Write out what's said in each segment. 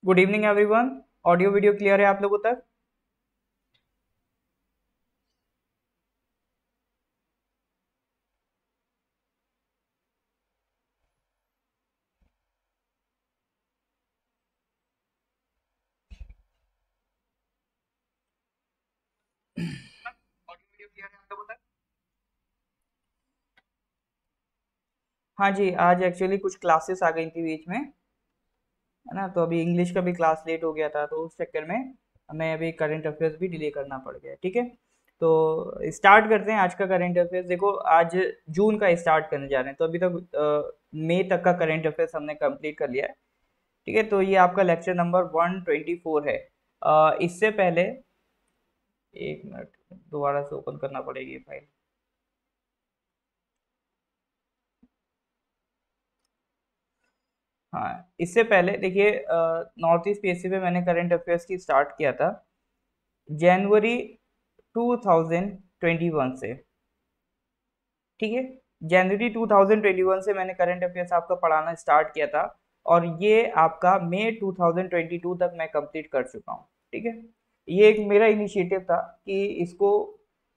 Good evening everyone. Audio video clear है आप लोगों तक? ऑडियो वीडियो क्लियर है आप लोगों तक? हाँ जी, आज एक्चुअली कुछ क्लासेस आ गई थी बीच में, है ना। तो अभी इंग्लिश का भी क्लास लेट हो गया था, तो उस चक्कर में हमें अभी करंट अफेयर्स भी डिले करना पड़ गया। ठीक है, तो स्टार्ट करते हैं आज का करंट अफेयर्स। देखो, आज जून का स्टार्ट करने जा रहे हैं, तो अभी तक मई तक का करंट अफेयर्स हमने कंप्लीट कर लिया है। ठीक है, तो ये आपका लेक्चर नंबर 124 है। इससे पहले एक मिनट, दोबारा से ओपन करना पड़ेगी फाइल। हाँ, इससे पहले देखिए, नॉर्थ ईस्ट पीएससी पे मैंने करंट अफेयर्स की स्टार्ट किया था जनवरी 2021 से। ठीक है, जनवरी 2021 से मैंने करंट अफेयर्स आपका पढ़ाना स्टार्ट किया था, और ये आपका मई 2022 तक मैं कंप्लीट कर चुका हूँ। ठीक है, ये एक मेरा इनिशिएटिव था कि इसको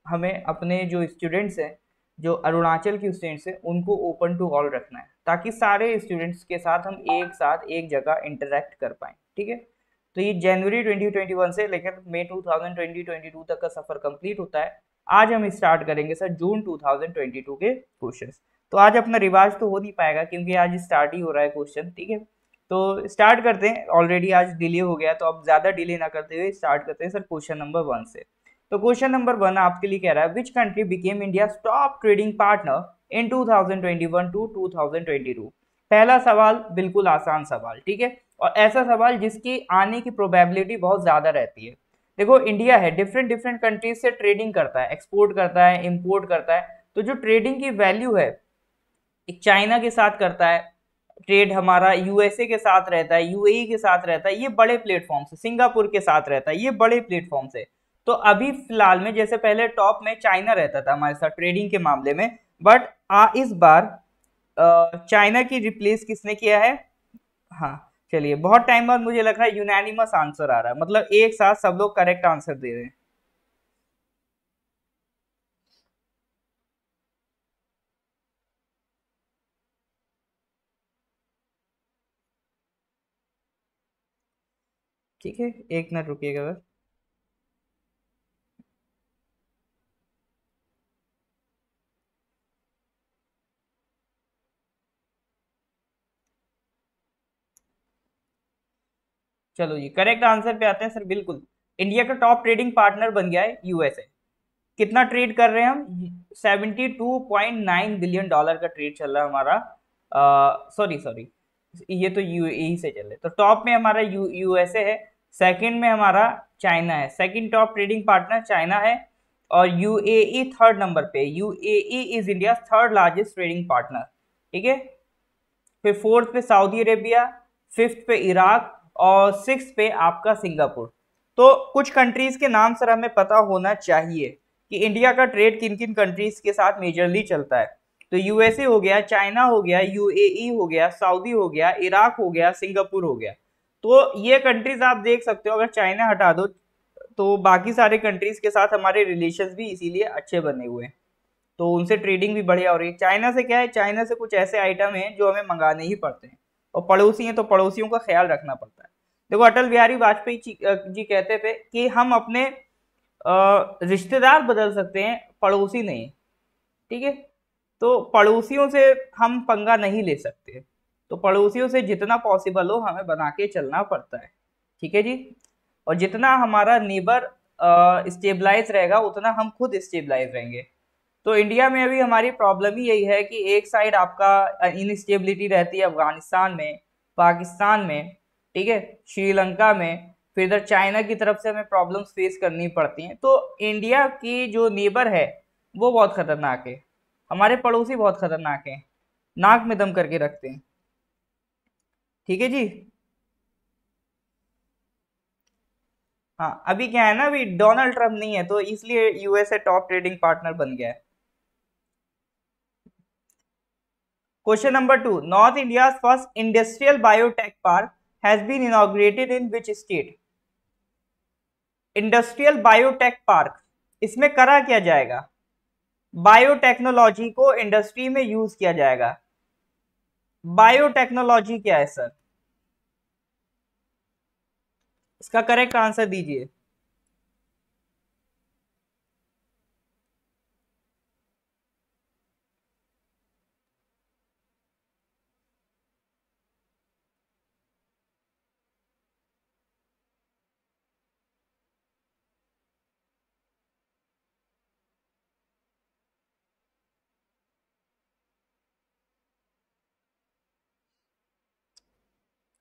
हमें अपने जो स्टूडेंट्स हैं, जो अरुणाचल के स्टूडेंट्स हैं, उनको ओपन टू ऑल रखना है, ताकि सारे स्टूडेंट्स के साथ हम एक साथ एक जगह इंटरेक्ट कर पाएँ। ठीक है, तो ये जनवरी 2021 से लेकर मई 2022 तक का सफ़र कंप्लीट होता है। आज हम स्टार्ट करेंगे सर जून 2022 के क्वेश्चंस। तो आज अपना रिवाज तो हो नहीं पाएगा, क्योंकि आज स्टार्ट ही हो रहा है क्वेश्चन। ठीक है, तो स्टार्ट करते हैं। ऑलरेडी आज डिले हो गया, तो अब ज़्यादा डिले ना करते हुए स्टार्ट करते हैं सर क्वेश्चन नंबर 1 से। तो क्वेश्चन नंबर 1 आपके लिए कह रहा है, which country became India top trading partner in 2021 to 2022। पहला सवाल बिल्कुल आसान सवाल, ठीक है, और ऐसा सवाल जिसकी आने की प्रोबेबिलिटी बहुत ज़्यादा रहती है। देखो, इंडिया है, डिफरेंट डिफरेंट कंट्रीज से ट्रेडिंग करता है, एक्सपोर्ट करता है, इंपोर्ट करता है। तो जो ट्रेडिंग की वैल्यू है, एक चाइना के साथ करता है ट्रेड, हमारा यूएसए के साथ रहता है, यूएई के साथ रहता है, ये बड़े प्लेटफॉर्म से, सिंगापुर के साथ रहता है, ये बड़े प्लेटफॉर्म से। तो अभी फिलहाल में, जैसे पहले टॉप में चाइना रहता था हमारे साथ ट्रेडिंग के मामले में, बट इस बार चाइना की रिप्लेस किसने किया है? हाँ, चलिए, बहुत टाइम बाद मुझे लग रहा है यूनानिमस आंसर आ रहा है, मतलब एक साथ सब लोग करेक्ट आंसर दे रहे हैं। ठीक है, एक मिनट रुकिएगा बस। चलो जी, करेक्ट आंसर पे आते हैं सर। बिल्कुल, इंडिया का टॉप ट्रेडिंग पार्टनर बन गया है यूएसए। कितना ट्रेड कर रहे हैं हम? 72.9 बिलियन डॉलर का ट्रेड चल रहा है हमारा। सॉरी सॉरी, ये तो यूएई से चल रहे, तो टॉप में हमारा यूएसए है, सेकंड में हमारा चाइना है, second top trading partner China है, और यूएई थर्ड नंबर पे। UAE is India third largest trading partner. ठीक है, फिर फोर्थ पे सऊदी अरेबिया, फिफ्थ पे इराक, और सिक्स पे आपका सिंगापुर। तो कुछ कंट्रीज के नाम सर हमें पता होना चाहिए कि इंडिया का ट्रेड किन किन कंट्रीज के साथ मेजरली चलता है। तो यूएसए हो गया, चाइना हो गया, यूएई हो गया, सऊदी हो गया, इराक हो गया, सिंगापुर हो गया। तो ये कंट्रीज आप देख सकते हो, अगर चाइना हटा दो तो बाकी सारे कंट्रीज के साथ हमारे रिलेशंस भी इसीलिए अच्छे बने हुए हैं, तो उनसे ट्रेडिंग भी बढ़िया हो रही है। चाइना से क्या है, चाइना से कुछ ऐसे आइटम हैं जो हमें मंगाने ही पड़ते हैं, और पड़ोसी हैं तो पड़ोसियों का ख्याल रखना पड़ता है। देखो, अटल बिहारी वाजपेयी जी कहते थे कि हम अपने रिश्तेदार बदल सकते हैं, पड़ोसी नहीं। ठीक है, तो पड़ोसियों से हम पंगा नहीं ले सकते, तो पड़ोसियों से जितना पॉसिबल हो हमें बना के चलना पड़ता है। ठीक है जी, और जितना हमारा नेबर स्टेबलाइज रहेगा, उतना हम खुद स्टेबलाइज रहेंगे। तो इंडिया में अभी हमारी प्रॉब्लम ही यही है कि एक साइड आपका इनस्टेबिलिटी रहती है अफगानिस्तान में, पाकिस्तान में, ठीक है, श्रीलंका में, फिर इधर चाइना की तरफ से हमें प्रॉब्लम्स फेस करनी पड़ती हैं। तो इंडिया की जो नेबर है वो बहुत खतरनाक है, हमारे पड़ोसी बहुत खतरनाक हैं, नाक में दम करके रखते हैं। ठीक है जी। हाँ, अभी क्या है ना, अभी डोनाल्ड ट्रम्प नहीं है, तो इसलिए यूएसए टॉप ट्रेडिंग पार्टनर बन गया है। Question number 2, north India first industrial biotech park has been inaugurated in which state? Industrial biotech park, इसमें करा क्या जाएगा? बायोटेक्नोलॉजी को इंडस्ट्री में यूज किया जाएगा। बायोटेक्नोलॉजी क्या है सर? इसका करेक्ट आंसर दीजिए।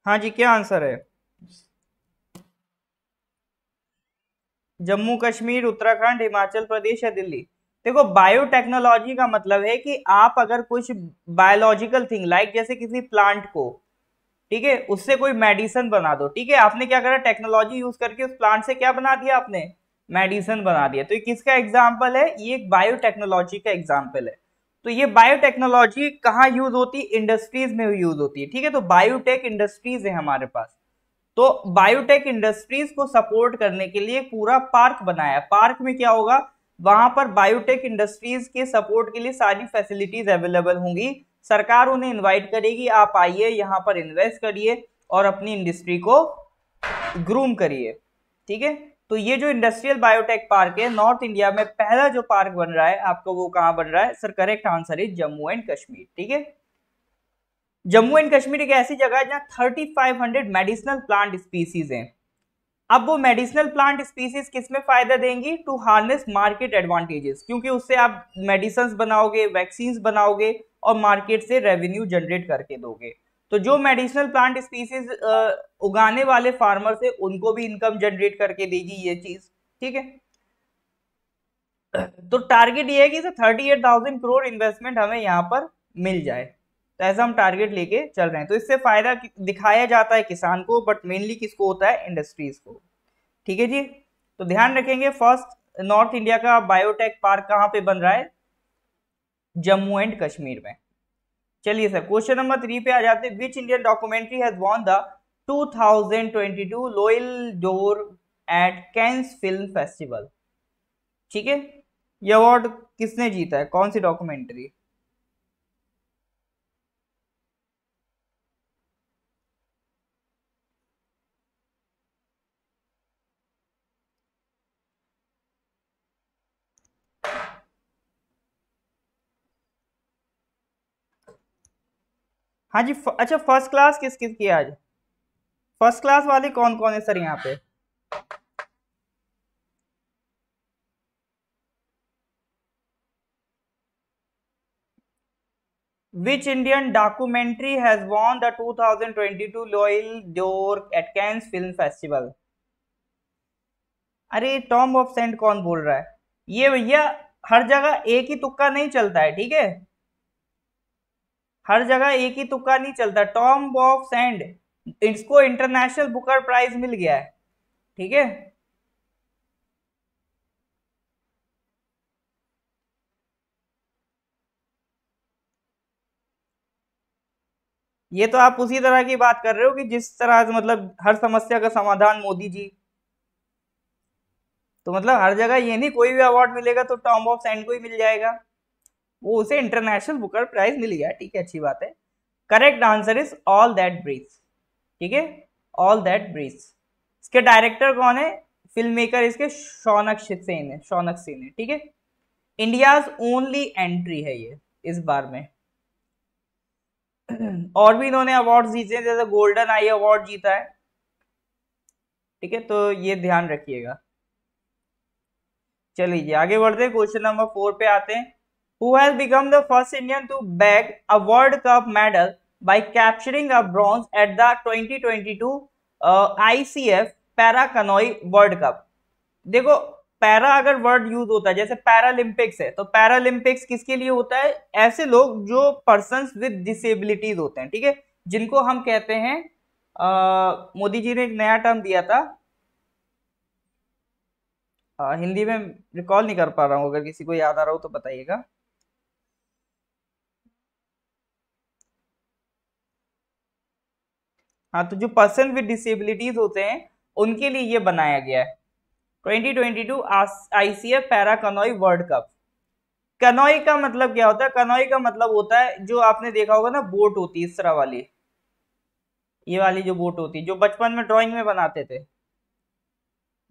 हाँ जी, क्या आंसर है? जम्मू कश्मीर, उत्तराखंड, हिमाचल प्रदेश या दिल्ली? देखो, बायोटेक्नोलॉजी का मतलब है कि आप अगर कुछ बायोलॉजिकल थिंग लाइक जैसे किसी प्लांट को, ठीक है, उससे कोई मेडिसिन बना दो। ठीक है, आपने क्या करा, टेक्नोलॉजी यूज करके उस प्लांट से क्या बना दिया आपने? मेडिसिन बना दिया। तो ये किसका एग्जाम्पल है? ये एक बायोटेक्नोलॉजी का एग्जाम्पल है। तो ये बायोटेक्नोलॉजी कहाँ यूज होती है? इंडस्ट्रीज में यूज होती है। ठीक है, तो बायोटेक इंडस्ट्रीज है हमारे पास। तो बायोटेक इंडस्ट्रीज को सपोर्ट करने के लिए पूरा पार्क बनाया। पार्क में क्या होगा? वहां पर बायोटेक इंडस्ट्रीज के सपोर्ट के लिए सारी फैसिलिटीज अवेलेबल होंगी। सरकार उन्हें इनवाइट करेगी, आप आइए यहाँ पर इन्वेस्ट करिए और अपनी इंडस्ट्री को ग्रूम करिए। ठीक है, तो ये जो इंडस्ट्रियल बायोटेक पार्क है, नॉर्थ इंडिया में पहला जो पार्क बन रहा है आपको, वो कहां बन रहा है सर? करेक्ट आंसर है जम्मू एंड कश्मीर। ठीक है, जम्मू एंड कश्मीर एक ऐसी जगह है जहां 3500 मेडिसिनल प्लांट स्पीसीज हैं। अब वो मेडिसिनल प्लांट स्पीसीज किसमें फायदा देंगी? टू हार्नेस मार्केट एडवांटेजेस, क्योंकि उससे आप मेडिसिन बनाओगे, वैक्सीन बनाओगे और मार्केट से रेवेन्यू जनरेट करके दोगे। तो जो मेडिसिनल प्लांट स्पीसीज उगाने वाले फार्मर्स है, उनको भी इनकम जनरेट करके देगी ये चीज। ठीक है, तो टारगेट ये है कि 38,000 करोड़ इन्वेस्टमेंट हमें यहाँ पर मिल जाए। तो ऐसा हम टारगेट लेके चल रहे हैं। तो इससे फायदा दिखाया जाता है किसान को, बट मेनली किसको होता है? इंडस्ट्रीज को। ठीक है जी, तो ध्यान रखेंगे, फर्स्ट नॉर्थ इंडिया का बायोटेक पार्क कहाँ पे बन रहा है? जम्मू एंड कश्मीर में। चलिए सर, क्वेश्चन नंबर 3 पे आ जाते हैं। Which Indian documentary has won the 2022 loyal door eight Cannes film festival? ठीक है, ये अवार्ड किसने जीता है? कौन सी डॉक्यूमेंट्री? हाँ जी, अच्छा, फर्स्ट क्लास किस किस की है आज? फर्स्ट क्लास वाले कौन कौन है सर यहाँ पे? Which Indian documentary has won the 2022 Loyal d'Or at Cannes Film Festival? अरे, टॉम ऑफ सेंट कौन बोल रहा है? ये भैया, हर जगह एक ही तुक्का नहीं चलता है। ठीक है, हर जगह एक ही तुक्का नहीं चलता। टॉम ऑफ सेंट, इसको इंटरनेशनल बुकर प्राइज मिल गया है। ठीक है, ये तो आप उसी तरह की बात कर रहे हो कि जिस तरह से मतलब हर समस्या का समाधान मोदी जी। तो मतलब हर जगह ये नहीं, कोई भी अवार्ड मिलेगा तो टॉम ऑफ सेंट को ही मिल जाएगा। वो उसे इंटरनेशनल बुकर प्राइज मिल गया। ठीक है, अच्छी बात है। Correct answer is all that breathes. ठीक है, ऑल दैट ब्रीथ्स। इसके डायरेक्टर कौन है? फिल्म मेकर इसके शौनक सेन है। शौनक सेन है। ठीक है, इंडियाज ओनली एंट्री है ये इस बार में। और भी इन्होंने अवार्ड जीते हैं, जैसे गोल्डन आई अवार्ड जीता है। ठीक है, तो ये ध्यान रखिएगा। चलिए आगे बढ़ते हैं, क्वेश्चन नंबर 4 पे आते हैं। Who has become the first Indian to bag a World Cup medal by capturing a bronze at the 2022 ICF para Kanoi world cup? देखो, पैरा अगर वर्ड यूज होता है, जैसे पैरालंपिक्स है, तो पैरालंपिक्स किसके लिए होता है? ऐसे लोग जो पर्सन्स विद डिसेबिलिटीज होते हैं। ठीक है, जिनको हम कहते हैं, मोदी जी ने एक नया टर्म दिया था, हिंदी में रिकॉल नहीं कर पा रहा हूँ, अगर किसी को याद आ रहा हो तो बताइएगा। हाँ, तो जो पर्सन विद डिसेबिलिटीज होते हैं उनके लिए ये बनाया गया है। 2022 ICF para Kanoi world cup. Kanoi का मतलब क्या होता है? कनोई का मतलब होता है, जो आपने देखा होगा ना, बोट होती है इस तरह वाली, ये वाली जो बोट होती है, जो बचपन में ड्राइंग में बनाते थे।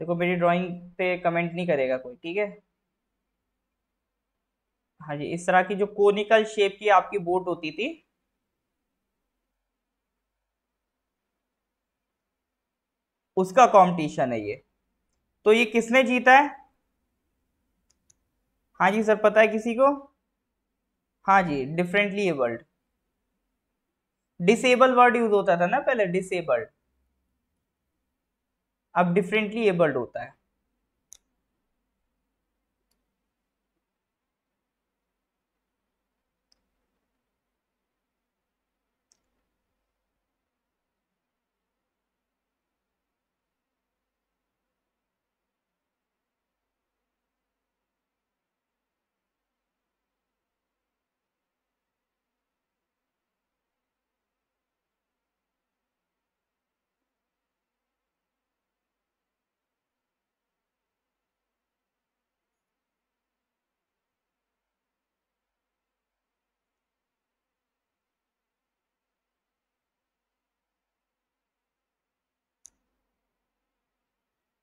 देखो मेरी ड्राइंग पे कमेंट नहीं करेगा कोई, ठीक है। हाँ जी, इस तरह की जो कोनिकल शेप की आपकी बोट होती थी, उसका कंपटीशन है ये। तो ये किसने जीता है? हाँ जी सर, पता है किसी को? हाँ जी, differently abled. Disable word use होता था ना पहले, डिसेबल्ड, अब डिफरेंटली एबल्ड होता है।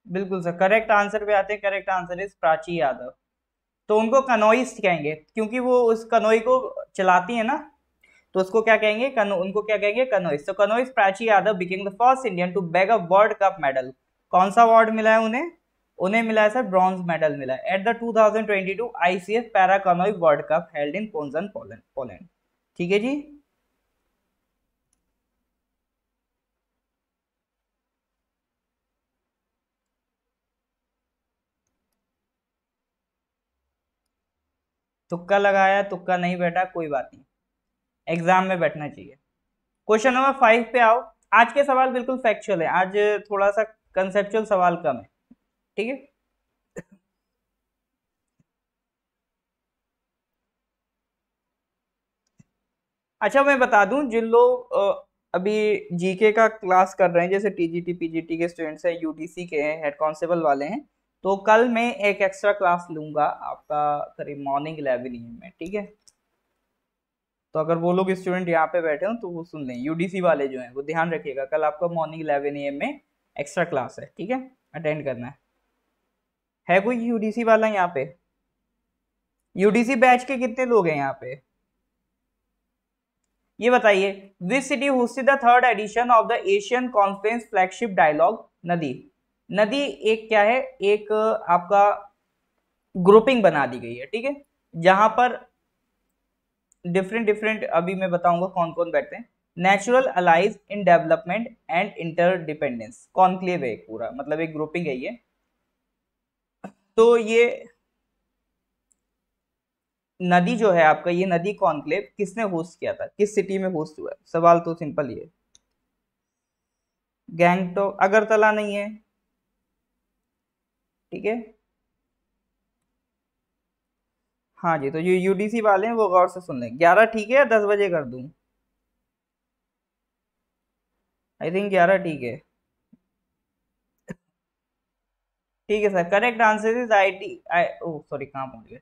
बिल्कुल सर, करेक्ट आंसर पे आते हैं। Correct answer is Prachi Yadav. तो उनको कनोइस्ट कहेंगे, क्योंकि वो उस कनोई को चलाती है ना, तो उसको क्या कहेंगे? उनको क्या कहेंगे? कनोइस्ट। तो canoeist Prachi Yadav became the first Indian to bag a world cup medal. कौन सा अवार्ड मिला है उन्हें? उन्हें मिला है सर ब्रॉन्ज मेडल मिला है at the 2022 ICF para Kanoi world cup held in poison, Poland. ठीक है जी। तुक्का लगाया, तुक्का नहीं बैठा, कोई बात नहीं, एग्जाम में बैठना चाहिए। क्वेश्चन नंबर 5 पे आओ। आज के सवाल बिल्कुल फैक्चुअल है, आज थोड़ा सा कंसेप्चुअल सवाल कम है, ठीक है। अच्छा, मैं बता दूं, जिन लोग अभी जीके का क्लास कर रहे हैं, जैसे टीजीटी पीजीटी के स्टूडेंट्स हैं, यूडीसी के हैं, हेड कांस्टेबल वाले हैं, तो कल मैं एक एक्स्ट्रा क्लास लूंगा आपका करीब मॉर्निंग 11 AM में, ठीक है। तो अगर वो लोग स्टूडेंट यहाँ पे बैठे हो तो वो सुन लें, यूडीसी वाले जो हैं वो ध्यान रखिएगा, कल आपका मॉर्निंग 11 AM में एक्स्ट्रा क्लास है, ठीक है, अटेंड करना है कोई यूडीसी वाला यहाँ पे? यूडीसी बैच के कितने लोग हैं यहाँ पे? ये बताइए, which city hosted the third edition of the Asian conference flagship dialogue? NADI. NADI एक क्या है? एक आपका ग्रुपिंग बना दी गई है, ठीक है, जहां पर डिफरेंट डिफरेंट, अभी मैं बताऊंगा कौन कौन बैठते हैं। Natural allies in development and interdependence conclave है एक पूरा, मतलब एक ग्रुपिंग है ये। तो ये नदी जो है आपका, ये नदी कॉन्क्लेव किसने होस्ट किया था, किस सिटी में होस्ट हुआ है? सवाल तो सिंपल ही है। गैंगटॉक, अगरतला नहीं है, ठीक है। हाँ जी, तो ये यूडीसी वाले हैं वो गौर से सुन लें। 11 ठीक है या 10 बजे कर दूं? आई थिंक 11 ठीक है। ठीक है sir, correct answer is I T I, oh sorry, कहाँ पहुंच गए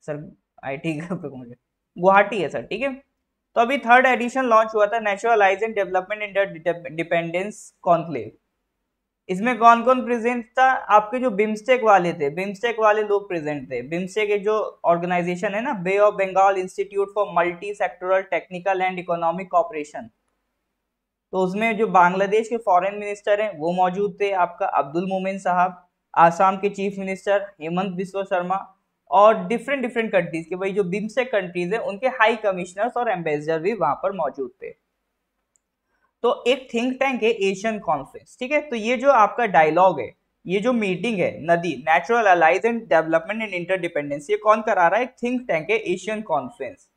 सर? IIT पे पहुंच गए, गुवाहाटी है सर, ठीक है। तो अभी थर्ड एडिशन लॉन्च हुआ था, natural eyes and development inter dependence conclave. इसमें कौन कौन प्रेजेंट था? आपके जो बिम्स्टेक वाले थे, बिम्स्टेक वाले लोग प्रेजेंट थे। बिम्स्टेक एक जो ऑर्गेनाइजेशन है ना, Bay of Bengal Institute for Multi Sectoral Technical and Economic Cooperation, तो उसमें जो बांग्लादेश के फॉरेन मिनिस्टर हैं वो मौजूद थे, आपका अब्दुल मोमिन साहब, आसाम के चीफ मिनिस्टर हेमंत बिस्वा शर्मा, और डिफरेंट डिफरेंट कंट्रीज के, भाई जो बिम्स्टेक कंट्रीज है उनके हाई कमिश्नर्स और एम्बेसडर भी वहां पर मौजूद थे। तो एक थिंक टैंक है एशियन कॉन्फ्रेंस, ठीक है। तो ये जो आपका डायलॉग है, ये जो मीटिंग है, NADI natural allies and development and interdependence, ये कौन करा रहा है? एक थिंक टैंक है एशियन कॉन्फ्रेंस,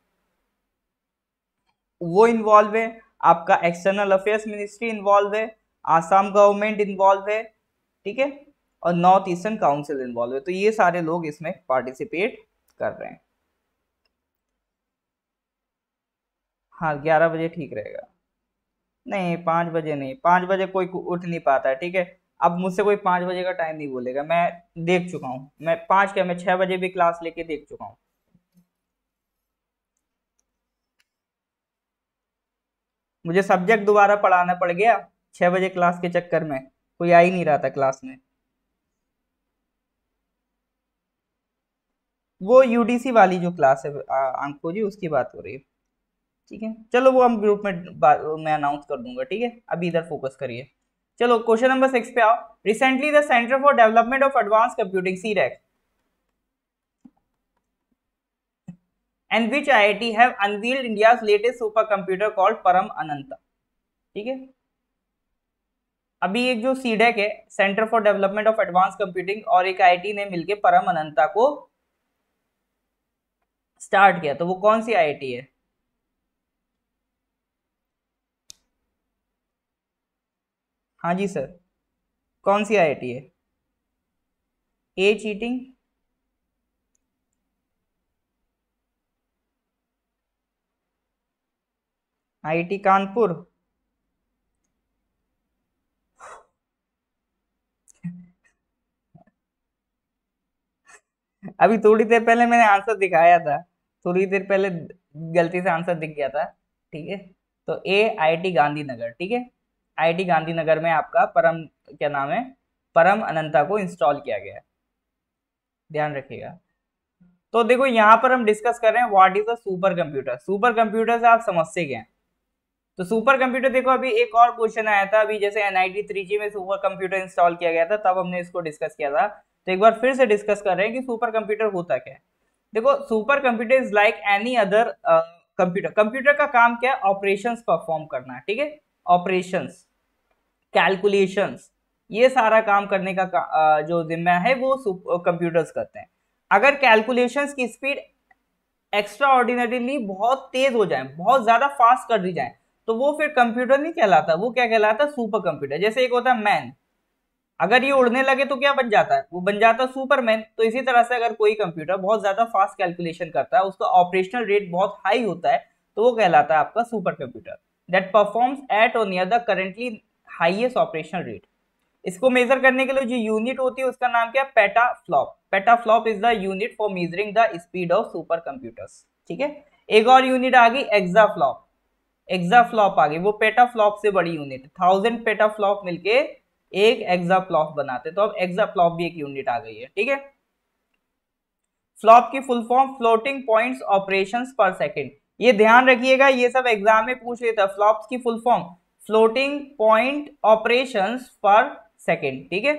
वो इन्वॉल्व है, आपका एक्सटर्नल अफेयर्स मिनिस्ट्री इन्वॉल्व है, आसाम गवर्नमेंट इन्वॉल्व है, ठीक है, और नॉर्थ ईस्टर्न काउंसिल इन्वॉल्व है। तो ये सारे लोग इसमें पार्टिसिपेट कर रहे हैं। हाँ, 11 बजे ठीक रहेगा। नहीं 5 बजे नहीं, 5 बजे कोई उठ नहीं पाता है, ठीक है। अब मुझसे कोई 5 बजे का टाइम नहीं बोलेगा, मैं देख चुका हूँ, मैं 5 क्या, मैं 6 बजे भी क्लास लेके देख चुका हूँ। मुझे सब्जेक्ट दोबारा पढ़ाना पड़ गया 6 बजे क्लास के चक्कर में, कोई आ ही नहीं रहा था क्लास में। वो यूडीसी वाली जो क्लास है अंको जी, उसकी बात हो रही है। ठीक है, चलो वो हम ग्रुप में मैं अनाउंस कर दूंगा, ठीक है, अभी इधर फोकस करिए। चलो क्वेश्चन नंबर 6 पे आओ। Recently the centre for development of advance computing सीरेक and which IIT have unveiled India's latest super computer called Param Ananta. ठीक है, अभी एक जो सीडेक है, centre for development of advance computing, और एक आईआईटी ने मिलकर परम अनंता को स्टार्ट किया, तो वो कौन सी आईआईटी है? हाँ जी सर, कौन सी आईआईटी है? ए चीटिंग, आईआईटी कानपुर। अभी थोड़ी देर पहले मैंने आंसर दिखाया था, थोड़ी देर पहले गलती से आंसर दिख गया था। ठीक है, तो ए आईआईटी गांधीनगर, ठीक है, आईआईटी गांधीनगर में आपका परम, क्या नाम है, परम अनंता को इंस्टॉल किया गया है, ध्यान रखिएगा। तो देखो यहाँ पर हम डिस्कस कर रहे हैं what is a super computer. Super computer से आप समझते क्या हैं? तो सुपर कंप्यूटर, देखो अभी एक और क्वेश्चन आया था, अभी जैसे एनआईटी 3G में सुपर कंप्यूटर इंस्टॉल किया गया था, तब हमने इसको डिस्कस किया था। तो एक बार फिर से डिस्कस कर रहे हैं कि सुपर कंप्यूटर होता क्या है। देखो super computer is like any other computer. Computer का काम क्या है? ऑपरेशंस परफॉर्म करना है, ठीक है, ऑपरेशंस, कैलकुलेशंस, ये सारा काम करने का जो जिम्मा है वो कंप्यूटर्स करते हैं। अगर कैलकुलेशंस की स्पीड एक्स्ट्रा ऑर्डिनरीली बहुत तेज हो जाए, बहुत ज्यादा फास्ट कर दी जाए, तो वो फिर कंप्यूटर नहीं कहलाता, वो क्या कहलाता है? Super computer. जैसे एक होता है मैन, अगर ये उड़ने लगे तो क्या बन जाता है? वो बन जाता है सुपरमैन। तो इसी तरह से अगर कोई कंप्यूटर बहुत ज्यादा फास्ट कैलकुलेशन करता है, उसका ऑपरेशनल रेट बहुत हाई होता है, तो वो कहलाता है आपका super computer, that performs at or near the currently highest operational rate. इसको मेजर करने के लिए जो यूनिट होती है उसका नाम क्या है? Petaflop. Petaflop is the unit for measuring the speed of super computers. ठीक है, एक और यूनिट आ गई एक्साफ्लॉप। एक्साफ्लॉप आ गई, वो पेटाफ्लॉप से बड़ी यूनिट, 1000 पेटाफ्लॉप मिलके एक एक्साफ्लॉप बनाते, तो अब एक्साफ्लॉप भी एक यूनिट आ गई है। ठीक है, फ्लॉप की full form floating points operations per second. ये ध्यान रखिएगा, ये सब एग्जाम में पूछ लेता है। फ्लॉप्स की full form floating point operations per second. ठीक है,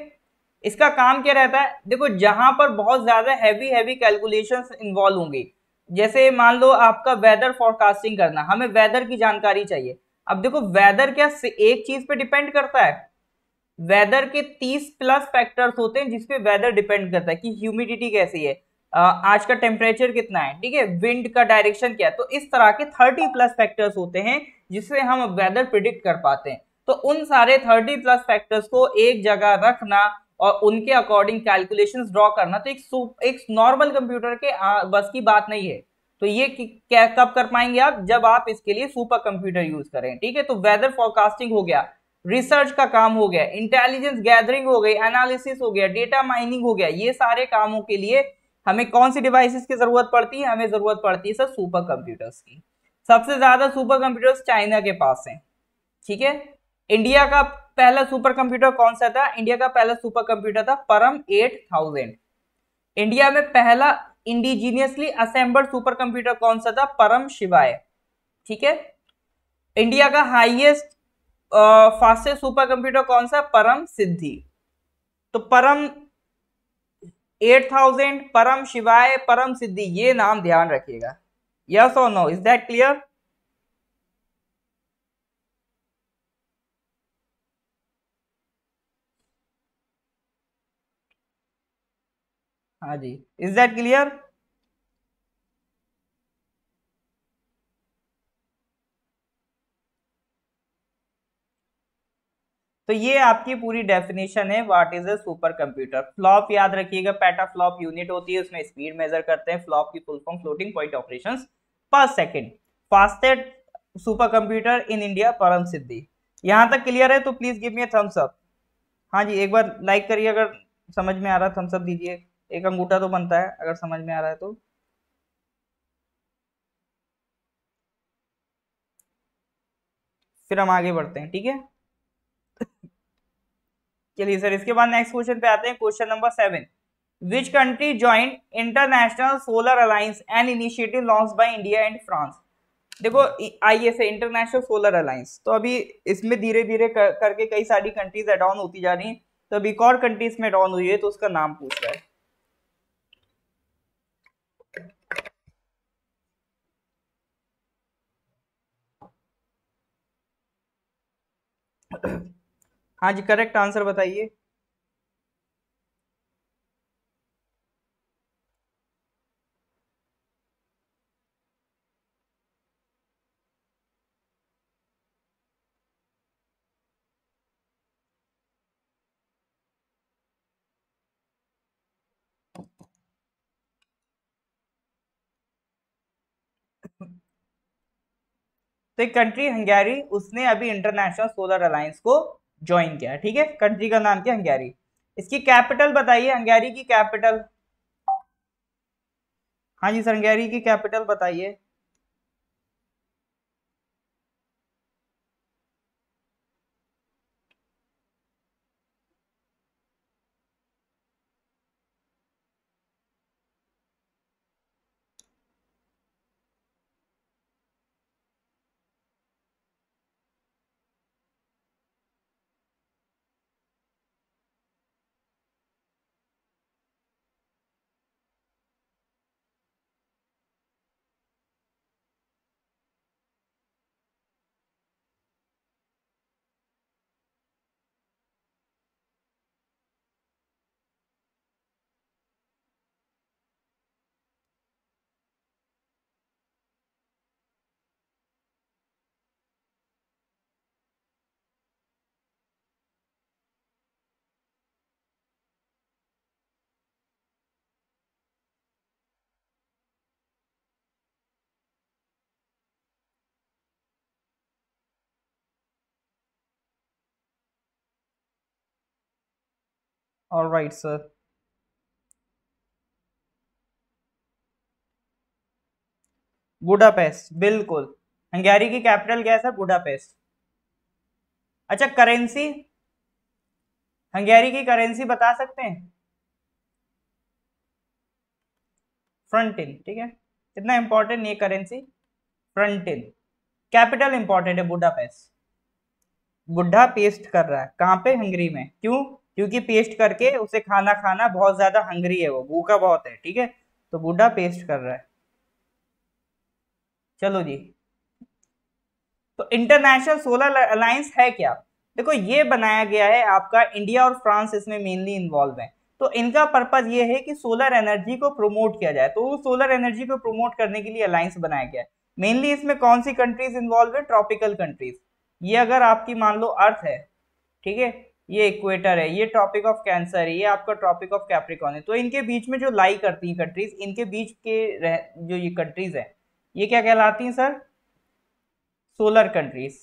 इसका काम क्या रहता है? देखो जहां पर बहुत ज्यादा हैवी हैवी कैलकुलेशंस इन्वॉल्व होंगी, जैसे मान लो आपका वेदर फोरकास्टिंग करना, हमें वेदर की जानकारी चाहिए। अब देखो वेदर क्या एक चीज पे डिपेंड करता है? वेदर के 30 प्लस फैक्टर्स होते हैं जिसपे वेदर डिपेंड करता है, कि ह्यूमिडिटी कैसी है, आज का टेम्परेचर कितना है, ठीक है, विंड का डायरेक्शन क्या है। तो इस तरह के 30 प्लस फैक्टर्स होते हैं जिससे हम वेदर प्रिडिक्ट कर पाते हैं। तो उन सारे 30 प्लस फैक्टर्स को एक जगह रखना और उनके अकॉर्डिंग कैलकुलेशंस ड्रॉ करना, तो एक नॉर्मल कंप्यूटर के बस की बात नहीं है। तो ये क्या कब कर पाएंगे आप? जब आप इसके लिए सुपर कंप्यूटर यूज करें। ठीक है, तो वेदर फोरकास्टिंग हो गया, रिसर्च का काम हो गया, इंटेलिजेंस गैदरिंग हो गई, एनालिसिस हो गया, डेटा माइनिंग हो गया, ये सारे कामों के लिए हमें कौन सी डिवाइसेस की जरूरत पड़ती है? हमें जरूरत पड़ती है सर सुपर कंप्यूटर्स की। सबसे ज्यादा सुपर कंप्यूटर्स चाइना के पास हैं। ठीक है, इंडिया का पहला सुपर कंप्यूटर कौन सा था? इंडिया का पहला सुपर कंप्यूटर था परम 8000। इंडिया में पहला इंडिजीनियसली असेंबल्ड सुपर कंप्यूटर कौन सा था? परम शिवाय। ठीक है, इंडिया का हाईएस्ट फास्टेस्ट सुपर कंप्यूटर कौन सा? परम सिद्धि। तो परम 8000, परम शिवाय, परम सिद्धि, ये नाम ध्यान रखिएगा। यस और नो, इज दैट क्लियर? हाँ जी, इज दैट क्लियर? तो ये आपकी पूरी डेफिनेशन है what is a super computer. Flop याद रखिएगा, पेटा फ्लॉप यूनिट होती है, उसमें स्पीड मेजर करते हैं। फ्लॉप की full form floating point operations per second. Fastest super computer in India Param Siddhi. यहाँ तक क्लियर है तो please give me a thumbs up. हाँ जी, एक बार लाइक करिए अगर समझ में आ रहा है, थम्स अप दीजिए, एक अंगूठा तो बनता है अगर समझ में आ रहा है तो। फिर हम आगे बढ़ते हैं, ठीक है। चलिए सर, इसके बाद नेक्स्ट क्वेश्चन पे आते हैं, question number 7। Which country joint international solar alliance and initiative launch by India and France. देखो, आईएसए इंटरनेशनल सोलर अलायंस, तो अभी इसमें धीरे धीरे करके कई सारी कंट्रीज एड ऑन होती जा रही हैं, तो अभी एक और कंट्री इसमें एड ऑन हुई है, तो उसका नाम पूछ रहा है। हाँ जी, करेक्ट आंसर बताइए। तो एक कंट्री हंगेरी, उसने अभी इंटरनेशनल सोलर अलायंस को ज्वाइन किया है, ठीक है। कंट्री का नाम क्या, हंगेरी। इसकी कैपिटल बताइए, हंगेरी की कैपिटल। हाँ जी सर, हंगेरी की कैपिटल बताइए। Alright sir. बुडापेस्ट, बिल्कुल। हंगेरी की कैपिटल क्या है सर, बुडापेस्ट। अच्छा, करेंसी, हंगेरी की करेंसी बता सकते हैं। फ्रंटिन, ठीक है, इतना इंपॉर्टेंट नहीं है करेंसी। फ्रंटिन। कैपिटल इंपॉर्टेंट है, बुडापेस्ट। बुढ़ा पेस्ट कर रहा है कहाँ पे, हंगरी में, क्यों? क्योंकि पेस्ट करके उसे खाना खाना बहुत ज्यादा हंगरी है, वो भूखा बहुत है, ठीक है। तो बुढ़ा पेस्ट कर रहा है। चलो जी। तो इंटरनेशनल सोलर अलायंस है क्या? देखो, ये बनाया गया है आपका, इंडिया और फ्रांस इसमें मेनली इन्वॉल्व है। तो इनका पर्पज ये है कि सोलर एनर्जी को प्रमोट किया जाए, तो सोलर एनर्जी को प्रमोट करने के लिए अलायंस बनाया गया है। मेनली इसमें कौन सी कंट्रीज इन्वॉल्व है, ट्रॉपिकल कंट्रीज। ये अगर आपकी मान लो अर्थ है, ठीक है, ये इक्वेटर है, ये ट्रॉपिक ऑफ कैंसर है, ये आपका ट्रॉपिक ऑफ कैप्रिकॉन है, तो इनके बीच में जो लाई करती हैं कंट्रीज, इनके बीच के जो ये कंट्रीज है, ये क्या कहलाती हैं सर, सोलर कंट्रीज।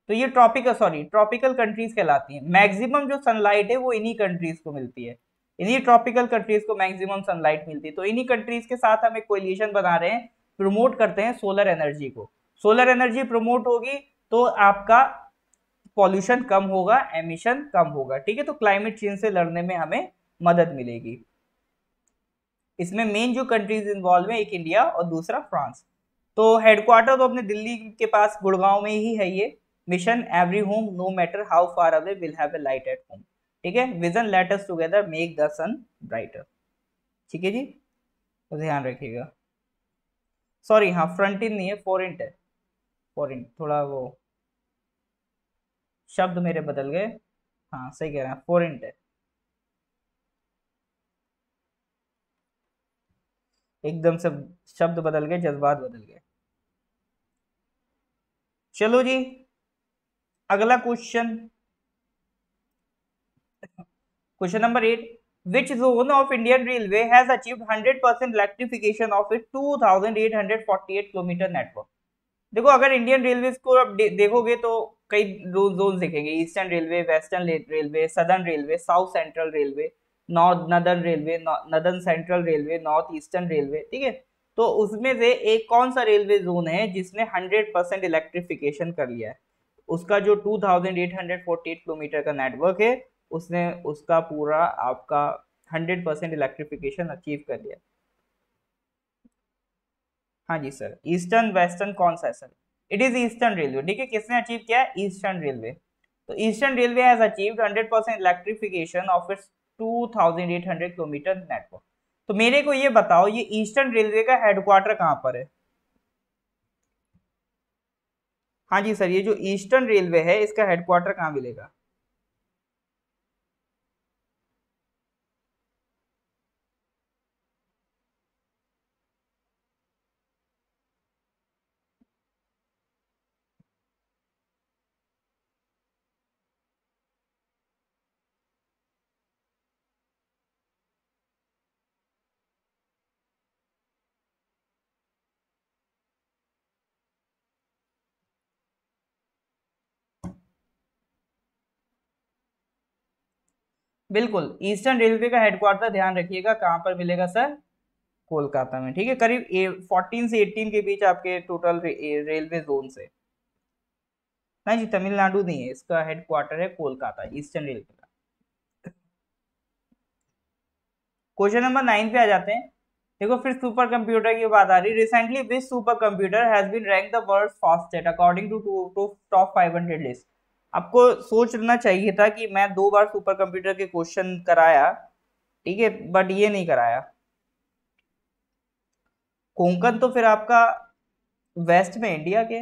तो ये ट्रॉपिकल कंट्रीज कहलाती हैं। मैक्सिमम जो सनलाइट है वो इन्हीं कंट्रीज को मिलती है, इन्हीं ट्रॉपिकल कंट्रीज को मैक्सिमम सनलाइट मिलती है। तो इन्हीं कंट्रीज के साथ हम एक कोलिशन बना रहे हैं, प्रमोट करते हैं सोलर एनर्जी को। सोलर एनर्जी प्रमोट होगी तो आपका पॉल्यूशन कम होगा, एमिशन कम होगा, ठीक है। तो क्लाइमेट चेंज से लड़ने में हमें मदद मिलेगी। इसमें मेन जो कंट्रीज इन्वॉल्व है, एक इंडिया और दूसरा फ्रांस। तो हेडक्वार्टर तो अपने दिल्ली के पास गुड़गांव में ही है ये। Mission every home no matter how far away will have a light at home, ठीक है। Vision let us together make the sun brighter, ठीक है जी, तो ध्यान रखिएगा। सॉरी, हाँ, फ्रंटिन नहीं है, फोरेंट है। फोरेंट, थोड़ा वो शब्द मेरे बदल गए। हाँ, सही कह रहे हैं, फोरेंट है। एकदम से शब्द बदल गए, जज्बात बदल गए। चलो जी, अगला question, question number 8। Which zone of Indian Railway has achieved 100% electrification of its 2848 kilometre network? देखो, अगर इंडियन रेलवे को अब देखोगे तो कई जोन दिखेंगे, eastern railway, western railway, southern railway, south central railway, north northern railway, northern central railway, north eastern railway, ठीक है। तो उसमें से एक कौन सा रेलवे जोन है जिसने 100% इलेक्ट्रिफिकेशन कर लिया है? उसका जो 2848 किलोमीटर का नेटवर्क है, उसने उसका पूरा आपका 100% इलेक्ट्रिफिकेशन अचीव कर लिया। हाँ जी सर, ईस्टर्न वेस्टर्न कौन सा है sir? It is eastern railway, ठीक है। किसने अचीव किया है? Eastern railway. तो eastern railway has achieved 100% electrification of its 2800 kilometre network. तो मेरे को ये बताओ, ये ईस्टर्न रेलवे का हेडक्वार्टर कहाँ पर है? हाँ जी सर, ये जो ईस्टर्न रेलवे है इसका हेडक्वार्टर कहाँ मिलेगा? बिल्कुल, ईस्टर्न रेलवे का हेडक्वार्टर ध्यान रखिएगा कहाँ पर मिलेगा सर? कोलकाता में, ठीक है। करीब 14 से 18 के बीच आपके टोटल रेलवे जोन से। नहीं जी, तमिलनाडु नहीं है, इसका हेडक्वार्टर है कोलकाता, ईस्टर्न रेलवे का। क्वेश्चन नंबर 9 पे आ जाते हैं। देखो, फिर सुपर कंप्यूटर की बात आ रही। Recently which super computer has been rank the world's fastest according to top 500 list. आपको सोचना चाहिए था कि मैं 2 बार सुपर कंप्यूटर के क्वेश्चन कराया, ठीक है, बट ये नहीं कराया। कोंकण तो फिर आपका वेस्ट में इंडिया के।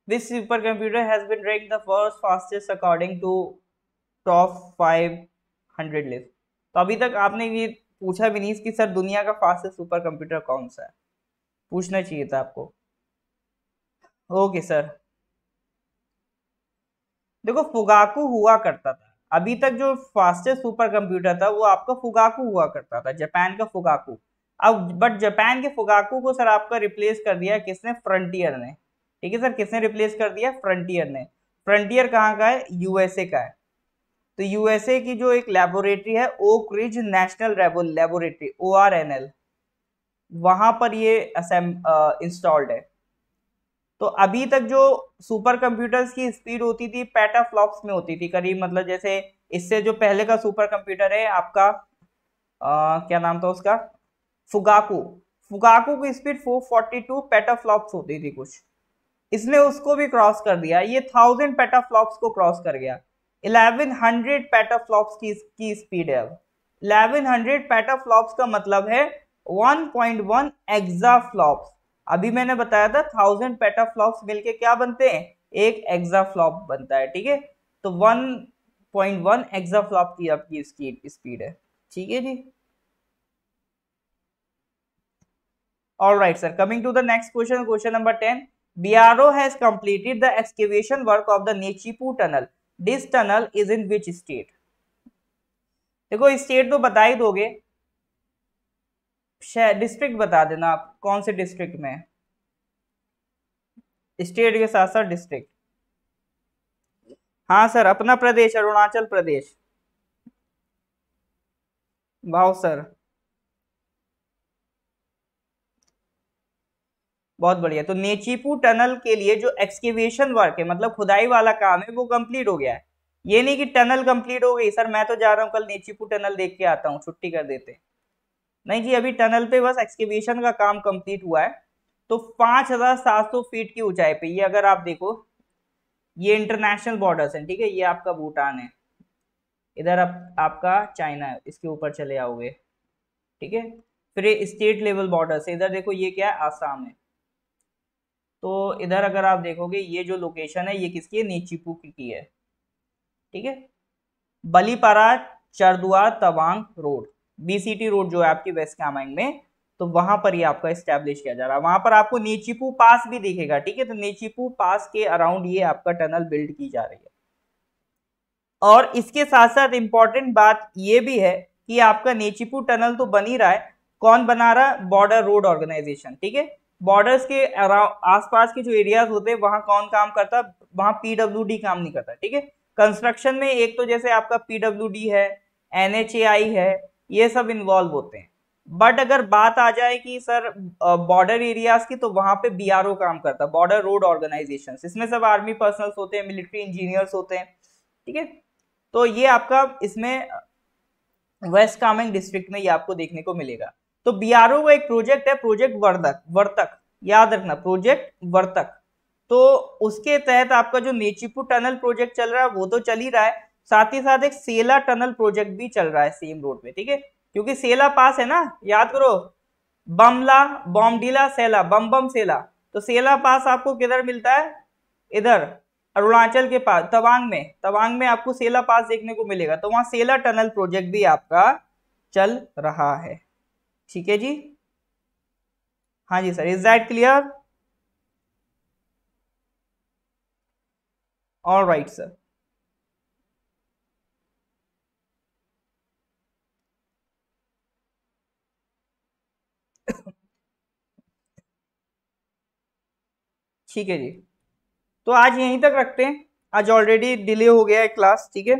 Which super computer has been rank the world's fastest according to top 500 list. तो अभी तक आपने ये पूछा भी नहीं कि सर दुनिया का फास्टेस्ट सुपर कंप्यूटर कौन सा है, पूछना चाहिए था आपको। ओके सर, देखो फुगाकू हुआ करता था, अभी तक जो फास्टेस्ट सुपर कंप्यूटर था वो आपका फुगाकू हुआ करता था, जापान का फुगाकू। अब बट जापान के फुगाकू को सर आपका रिप्लेस कर दिया किसने? फ्रंटियर ने, ठीक है सर। किसने रिप्लेस कर दिया? फ्रंटियर ने। फ्रंटियर कहाँ का है? यूएसए का है। तो यूएसए की जो एक लेबोरेटरी है, Oak Ridge national laboratory, ORNL, वहां पर ये इंस्टॉल्ड है। तो अभी तक जो सुपर कंप्यूटर्स की स्पीड होती थी पेटाफ्लॉप्स में होती थी करीब, मतलब जैसे इससे जो पहले का सुपर कंप्यूटर है आपका क्या नाम था उसका? फुगाकू। फुगाकू की स्पीड 442 पेटाफ्लॉप्स होती थी कुछ, इसने उसको भी क्रॉस कर दिया, ये 1000 पेटाफ्लॉप्स को क्रॉस कर गया। 1100 पेटाफ्लॉप्स की स्पीड है अब। 1100 पेटाफ्लॉप्स का मतलब है 1.1 एक्साफ्लॉप्स। अभी मैंने बताया था 1000 पेटाफ्लॉप्स मिलके क्या बनते हैं? एक एक्साफ्लॉप बनता है, ठीक है। तो 1.1 एक्साफ्लॉप की आपकी स्पीड है, ठीक है जी। All right, sir. Coming to the next question, question number 10. BRO has completed the excavation work of the Nechipu tunnel. This tunnel is in which state? देखो स्टेट तो बता ही दोगे, डिस्ट्रिक्ट बता देना आप कौन से डिस्ट्रिक्ट में। स्टेट के साथ साथ डिस्ट्रिक्ट। हाँ सर, अपना प्रदेश अरुणाचल प्रदेश। वाह सर, बहुत बढ़िया। तो नेचीपू टनल के लिए जो एक्सकेवेशन वर्क है, मतलब खुदाई वाला काम है, वो कंप्लीट हो गया है। ये नहीं कि टनल कंप्लीट हो गई सर, मैं तो जा रहा हूँ कल नेचीपू टनल देख के आता हूँ, छुट्टी कर देते। नहीं जी, अभी टनल पे बस एक्सकेवेशन का काम कंप्लीट हुआ है। तो 5700 फीट की ऊंचाई पे, ये अगर आप देखो, ये इंटरनेशनल बॉर्डर्स है, ठीक है। ये आपका भूटान है, इधर आपका चाइना है, इसके ऊपर चले आओगे, ठीक है। फिर ये स्टेट लेवल बॉर्डर्स है, इधर देखो ये क्या है? आसाम है। तो इधर अगर आप देखोगे ये जो लोकेशन है ये किसकी है? नीचीपू की है, ठीक है। Balipara चरदुआ Tawang road, BCT road जो है आपकी वेस्ट कामेंग में, तो वहां पर ये आपका स्टैब्लिश किया जा रहा है। वहां पर आपको नीचीपू पास भी दिखेगा, ठीक है। तो नीचीपू पास के अराउंड ये आपका टनल बिल्ड की जा रही है। और इसके साथ साथ इंपॉर्टेंट बात ये भी है कि आपका नीचीपू टनल तो बन ही रहा है, कौन बना रहा है? बॉर्डर रोड ऑर्गेनाइजेशन, ठीक है। बॉर्डर्स के आसपास के जो एरियाज होते हैं वहां कौन काम करता है, वहां पीडब्ल्यूडी काम नहीं करता, ठीक है। कंस्ट्रक्शन में एक तो जैसे आपका पीडब्ल्यूडी है, एनएचएआई है, ये सब इन्वॉल्व होते हैं। बट अगर बात आ जाए कि सर बॉर्डर एरियाज की, तो वहां पे बीआरओ काम करता है, बॉर्डर रोड ऑर्गेनाइजेशन। इसमें सब आर्मी पर्सनल्स होते हैं, मिलिट्री इंजीनियर्स होते हैं, ठीक है। तो ये आपका इसमें वेस्ट कामेंग डिस्ट्रिक्ट में ये आपको देखने को मिलेगा। तो बीआरओ का एक प्रोजेक्ट है, प्रोजेक्ट वर्धक वर्तक, याद रखना, प्रोजेक्ट वर्तक। तो उसके तहत आपका जो नेचीपू टनल प्रोजेक्ट चल रहा है वो तो चल ही रहा है, साथ ही साथ एक सेला टनल प्रोजेक्ट भी चल रहा है सेम रोड पे, ठीक है। क्योंकि सेला पास है ना, याद करो, बमला, बॉम्डिला, सेला, बम बम सेला। तो सेला पास आपको किधर मिलता है, इधर अरुणाचल के पास, तवांग में आपको सेला पास देखने को मिलेगा। तो वहां सेला टनल प्रोजेक्ट भी आपका चल रहा है, ठीक है जी। हाँ जी sir, is that clear? All right sir. ठीक है जी, तो आज यहीं तक रखते हैं, आज ऑलरेडी डिले हो गया है क्लास, ठीक है।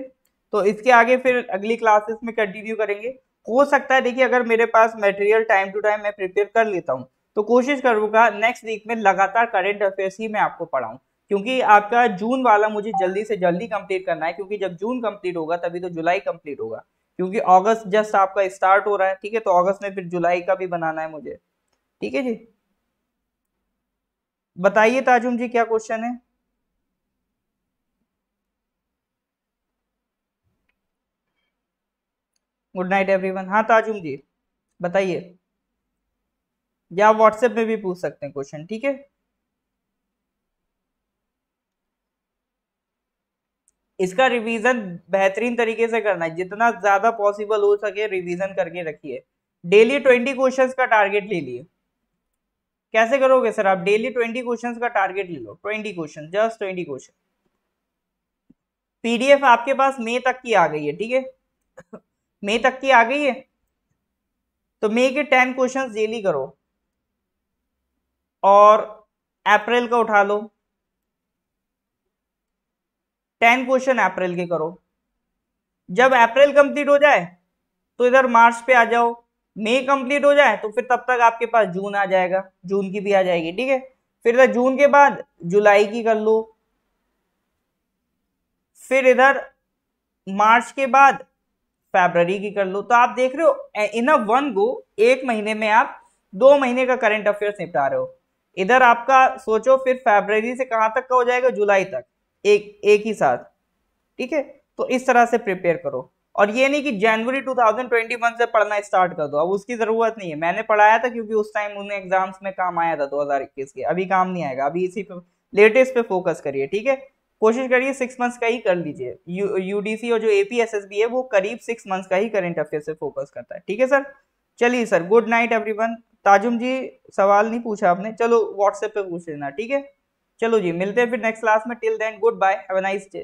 तो इसके आगे फिर अगली क्लासेस में कंटिन्यू करेंगे। हो सकता है, देखिए, अगर मेरे पास मटेरियल टाइम टू टाइम मैं प्रिपेयर कर लेता हूँ तो कोशिश करूंगा नेक्स्ट वीक में लगातार करंट अफेयर्स ही मैं आपको पढ़ाऊँ, क्योंकि आपका जून वाला मुझे जल्दी से जल्दी कंप्लीट करना है, क्योंकि जब जून कंप्लीट होगा तभी तो जुलाई कंप्लीट होगा, क्योंकि अगस्त जस्ट आपका स्टार्ट हो रहा है, ठीक है। तो अगस्त में फिर जुलाई का भी बनाना है मुझे, ठीक है जी। बताइए ताजुम जी, क्या क्वेश्चन है? Good night everyone. हाँ ताजुम जी, बताइए, या आप व्हाट्सएप में भी पूछ सकते हैं क्वेश्चन, ठीक है। इसका रिवीजन बेहतरीन तरीके से करना है, जितना ज्यादा पॉसिबल हो सके रिवीजन करके रखिए। डेली 20 क्वेश्चंस का टारगेट ले लिए। कैसे करोगे सर आप? डेली 20 क्वेश्चंस का टारगेट ले लो, 20 क्वेश्चन, जस्ट 20 क्वेश्चन। पीडीएफ आपके पास मई तक की आ गई है, ठीक है। मई तक की आ गई है, तो मई के 10 क्वेश्चंस डेली करो, और अप्रैल का उठा लो, 10 क्वेश्चन अप्रैल के करो। जब अप्रैल कंप्लीट हो जाए तो इधर मार्च पे आ जाओ, मई कंप्लीट हो जाए तो फिर तब तक आपके पास जून आ जाएगा, जून की भी आ जाएगी, ठीक है। फिर इधर जून के बाद जुलाई की कर लो, फिर इधर मार्च के बाद फरवरी की कर लो। तो आप देख रहे हो, इन अ वन गो एक महीने में आप 2 महीने का करंट अफेयर्स निपटा रहे हो। इधर आपका सोचो, फिर फरवरी से कहां तक का हो जाएगा, जुलाई तक, एक ही साथ, ठीक है। तो इस तरह से प्रिपेयर करो, और ये नहीं कि जनवरी 2021 से पढ़ना स्टार्ट कर दो, अब उसकी जरूरत नहीं है। मैंने पढ़ाया था क्योंकि उस टाइम उन्हें एग्जाम्स में काम आया था 2021 के, अभी काम नहीं आएगा, अभी इसी पे लेटेस्ट पे फोकस करिए, ठीक है। कोशिश करिए 6 मंथ्स का ही कर लीजिए। यूडीसी और जो एपीएसएसबी है वो करीब 6 मंथ्स का ही करंट अफेयर से फोकस करता है, ठीक है सर। चलिए सर, गुड नाइट एवरीवन। ताजुम जी, सवाल नहीं पूछा आपने, चलो व्हाट्सएप पे पूछ लेना, ठीक है। चलो जी, मिलते हैं फिर नेक्स्ट क्लास में। Till then good bye, have a nice day.